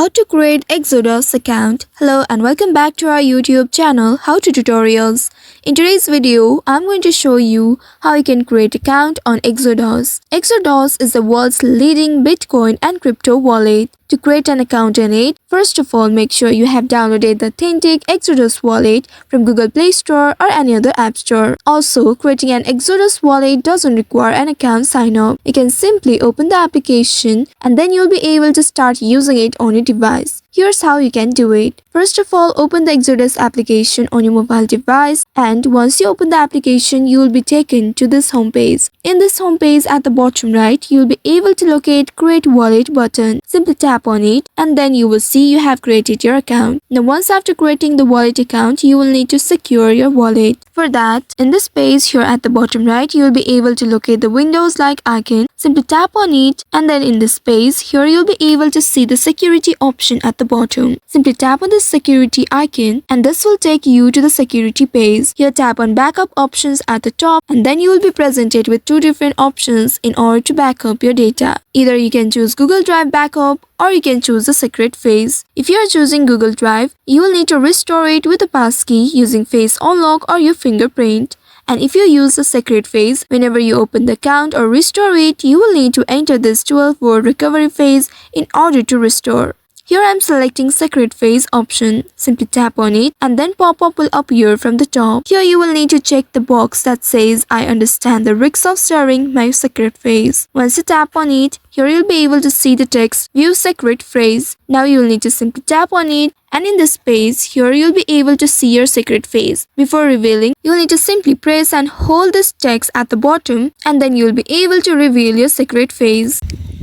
How to create Exodus account. Hello and welcome back to our YouTube channel How to Tutorials. In today's video, I'm going to show you how you can create account on Exodus. Exodus is the world's leading Bitcoin and crypto wallet. To create an account in it, first of all make sure you have downloaded the authentic Exodus wallet from Google Play Store or any other app store. Also, creating an Exodus wallet doesn't require an account sign up. You can simply open the application and then you'll be able to start using it on your device. Here's how you can do it. First of all, open the Exodus application on your mobile device, and once you open the application, you will be taken to this homepage. In this homepage at the bottom right, you will be able to locate Create Wallet button. Simply tap on it and then you will see you have created your account. Now once after creating the wallet account, you will need to secure your wallet. For that, in this page here at the bottom right, you will be able to locate the Windows like icon. Simply tap on it and then in this page here you'll be able to see the security option at the bottom. Simply tap on the security icon and this will take you to the security page. Here tap on backup options at the top and then you will be presented with two different options in order to back up your data. Either you can choose Google Drive backup or you can choose the secret phase. If you are choosing Google Drive, you will need to restore it with a passkey using face unlock or your fingerprint. And if you use the secret phase, whenever you open the account or restore it, you will need to enter this 12-word recovery phase in order to restore. Here I am selecting secret phase option. Simply tap on it and then pop-up will appear from the top. Here you will need to check the box that says I understand the risks of sharing my secret phase. Once you tap on it, here you'll be able to see the text view secret phrase. Now you will need to simply tap on it and in this page, here you'll be able to see your secret phase. Before revealing, you'll need to simply press and hold this text at the bottom and then you'll be able to reveal your secret phase.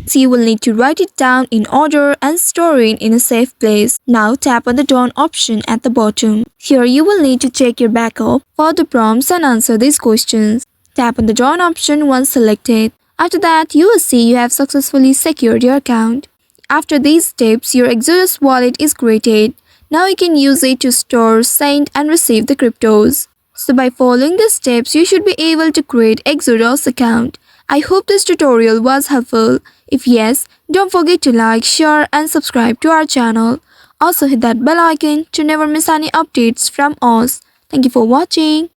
So you will need to write it down in order and store it in a safe place. Now tap on the done option at the bottom. Here you will need to check your backup for the prompts and answer these questions. Tap on the done option once selected. After that, you will see you have successfully secured your account. After these steps, your Exodus wallet is created. Now you can use it to store, send and receive the cryptos. So by following the steps, you should be able to create Exodus account. I hope this tutorial was helpful. If yes, don't forget to like, share and subscribe to our channel. Also hit that bell icon to never miss any updates from us. Thank you for watching.